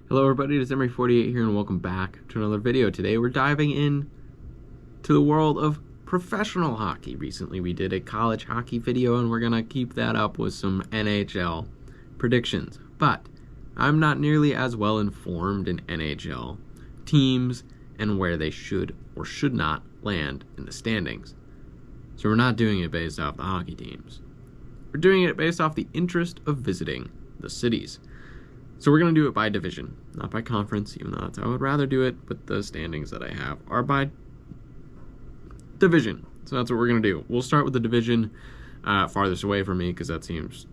Hello everybody, it is Emery48 here and welcome back to another video. Today we're diving in to the world of professional hockey. Recently we did a college hockey video and we're going to keep that up with some NHL predictions. But I'm not nearly as well informed in NHL teams and where they should or should not land in the standings. So we're not doing it based off the hockey teams. We're doing it based off the interest of visiting the cities. So we're going to do it by division, not by conference, even though that's how I would rather do it, but the standings that I have are by division. So that's what we're going to do. We'll start with the division farthest away from me, because that seems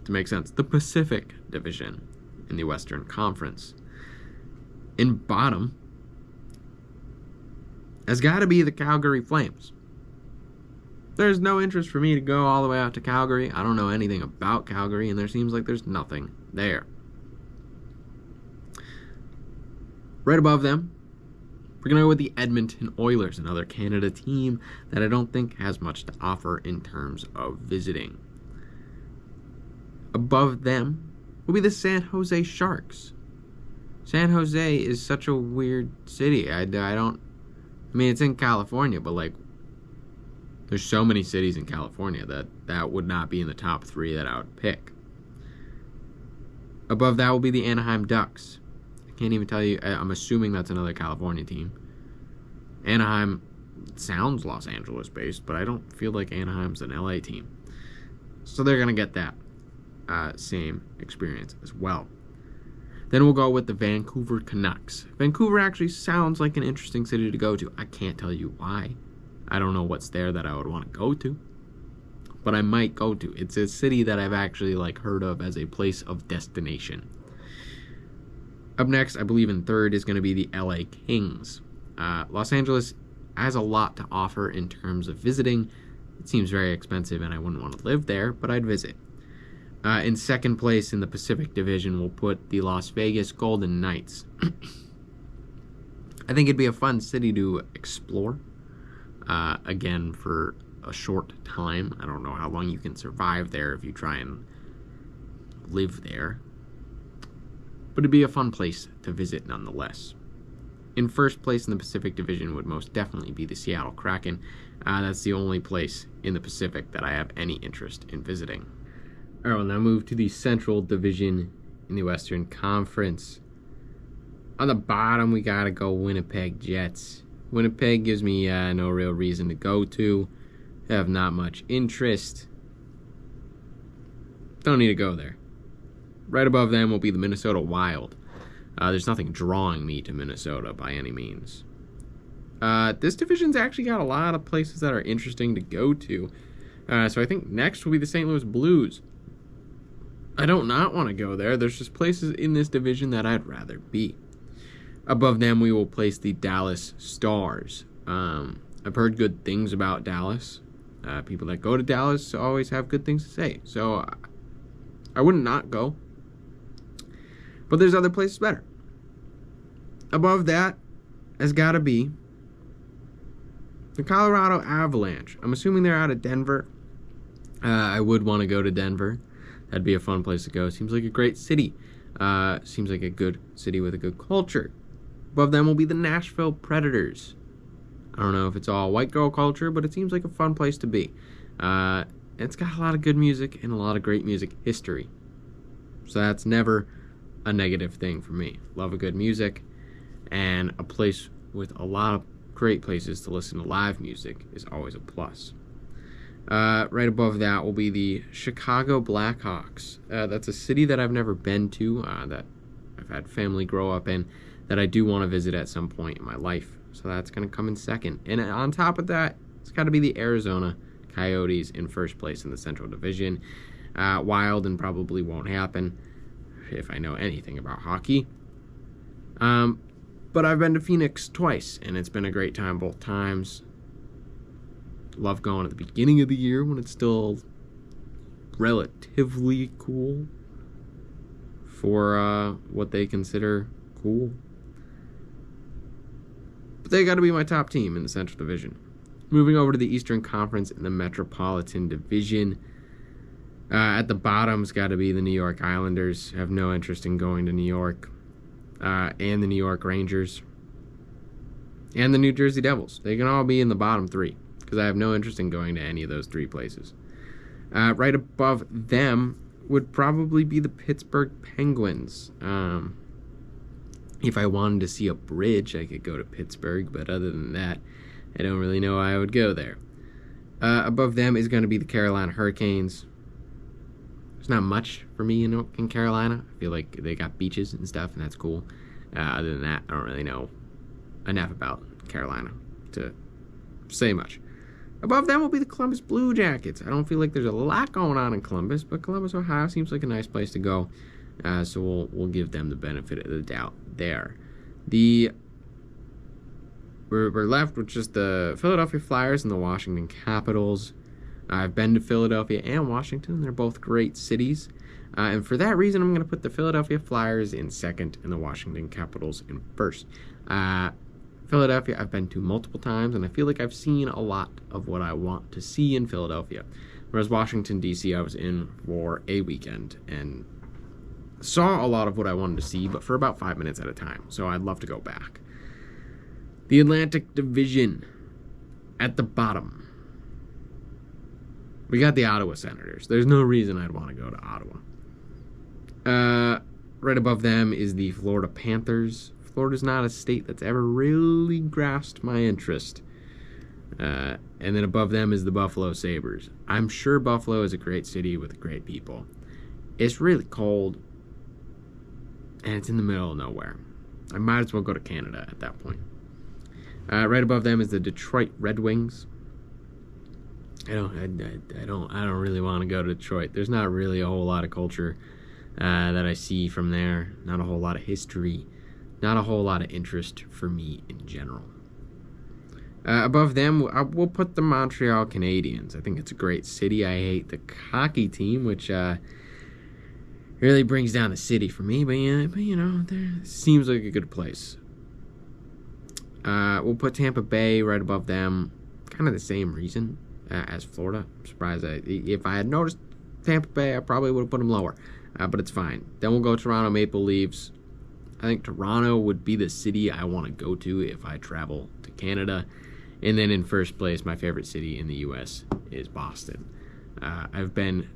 to make sense. The Pacific Division in the Western Conference. In bottom has got to be the Calgary Flames. There's no interest for me to go all the way out to Calgary. I don't know anything about Calgary, and there seems like there's nothing there. Right above them, we're going to go with the Edmonton Oilers, another Canada team that I don't think has much to offer in terms of visiting. Above them will be the San Jose Sharks. San Jose is such a weird city. I mean, it's in California, but like, there's so many cities in California that would not be in the top three that I would pick. Above that will be the Anaheim Ducks. Can't even tell you. I'm assuming that's another California team. Anaheim sounds Los Angeles based, but I don't feel like Anaheim's an LA team. So they're going to get that same experience as well. Then we'll go with the Vancouver Canucks. Vancouver actually sounds like an interesting city to go to. I can't tell you why. I don't know what's there that I would want to go to, but I might go to. It's a city that I've actually heard of as a place of destination. Up next, I believe in third, is going to be the LA Kings. Los Angeles has a lot to offer in terms of visiting. It seems very expensive and I wouldn't want to live there, but I'd visit. In second place in the Pacific Division, we'll put the Las Vegas Golden Knights. I think it'd be a fun city to explore. Again, for a short time. I don't know how long you can survive there if you try and live there. But it'd be a fun place to visit nonetheless. In first place in the Pacific Division would most definitely be the Seattle Kraken. That's the only place in the Pacific that I have any interest in visiting. Alright, we'll now move to the Central Division in the Western Conference. On the bottom, we gotta go Winnipeg Jets. Winnipeg gives me no real reason to go to. I have not much interest. Don't need to go there. Right above them will be the Minnesota Wild. There's nothing drawing me to Minnesota by any means. This division's actually got a lot of places that are interesting to go to. So I think next will be the St. Louis Blues. I don't not want to go there. There's just places in this division that I'd rather be. Above them, we will place the Dallas Stars. I've heard good things about Dallas. People that go to Dallas always have good things to say. So I wouldn't not go. But there's other places better. Above that has got to be the Colorado Avalanche. I'm assuming they're out of Denver. I would want to go to Denver. That'd be a fun place to go. Seems like a great city. Seems like a good city with a good culture. Above them will be the Nashville Predators. I don't know if it's all white girl culture, but it seems like a fun place to be. It's got a lot of good music and a lot of great music history. So that's never a negative thing for me. Love a good music, and a place with a lot of great places to listen to live music is always a plus. Right above that will be the Chicago Blackhawks. That's a city that I've never been to, that I've had family grow up in, that I do want to visit at some point in my life. So that's going to come in second. And on top of that, it's got to be the Arizona Coyotes in first place in the Central Division. Wild and probably won't happen if I know anything about hockey. But I've been to Phoenix twice, and it's been a great time both times. Love going at the beginning of the year when it's still relatively cool for what they consider cool. But they got to be my top team in the Central Division. Moving over to the Eastern Conference in the Metropolitan Division. At the bottom's got to be the New York Islanders. I have no interest in going to New York. and the New York Rangers, and the New Jersey Devils. They can all be in the bottom three, because I have no interest in going to any of those three places. Right above them would probably be the Pittsburgh Penguins. If I wanted to see a bridge, I could go to Pittsburgh, but other than that, I don't really know why I would go there. Above them is going to be the Carolina Hurricanes. There's not much for me in Carolina. I feel like they got beaches and stuff, and that's cool. Other than that, I don't really know enough about Carolina to say much. Above them will be the Columbus Blue Jackets. I don't feel like there's a lot going on in Columbus, but Columbus, Ohio seems like a nice place to go. So we'll give them the benefit of the doubt there. We're left with just the Philadelphia Flyers and the Washington Capitals. I've been to Philadelphia and Washington. They're both great cities. And for that reason, I'm going to put the Philadelphia Flyers in second and the Washington Capitals in first. Philadelphia, I've been to multiple times, and I feel like I've seen a lot of what I want to see in Philadelphia. Whereas Washington, D.C., I was in for a weekend and saw a lot of what I wanted to see, but for about 5 minutes at a time. So I'd love to go back. The Atlantic Division at the bottom. We got the Ottawa Senators. There's no reason I'd want to go to Ottawa. Right above them is the Florida Panthers. Florida's not a state that's ever really grasped my interest. And then above them is the Buffalo Sabres. I'm sure Buffalo is a great city with great people. It's really cold, and it's in the middle of nowhere. I might as well go to Canada at that point. Right above them is the Detroit Red Wings. I don't really want to go to Detroit. There's not really a whole lot of culture that I see from there. Not a whole lot of history. Not a whole lot of interest for me in general. Above them, we'll put the Montreal Canadiens. I think it's a great city. I hate the hockey team, which really brings down the city for me. But you know, it seems like a good place. We'll put Tampa Bay right above them. Kind of the same reason as Florida. I'm surprised. If I had noticed Tampa Bay, I probably would have put them lower. But it's fine. Then we'll go Toronto Maple Leafs. I think Toronto would be the city I want to go to if I travel to Canada. And then in first place, my favorite city in the U.S. is Boston. I've been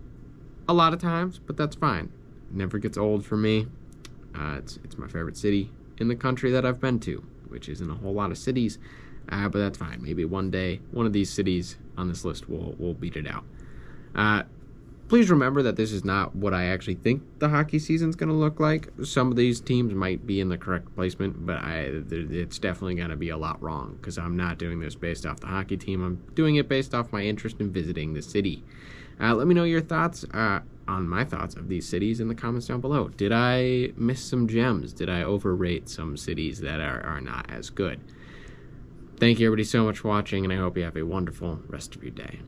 a lot of times, but that's fine. It never gets old for me. It's my favorite city in the country that I've been to, which isn't a whole lot of cities, but that's fine. Maybe one day, one of these cities on this list will beat it out. Please remember that this is not what I actually think the hockey season's going to look like. Some of these teams might be in the correct placement, but it's definitely going to be a lot wrong because I'm not doing this based off the hockey team. I'm doing it based off my interest in visiting the city. Let me know your thoughts on my thoughts of these cities in the comments down below. Did I miss some gems? Did I overrate some cities that are not as good? Thank you everybody so much for watching, and I hope you have a wonderful rest of your day.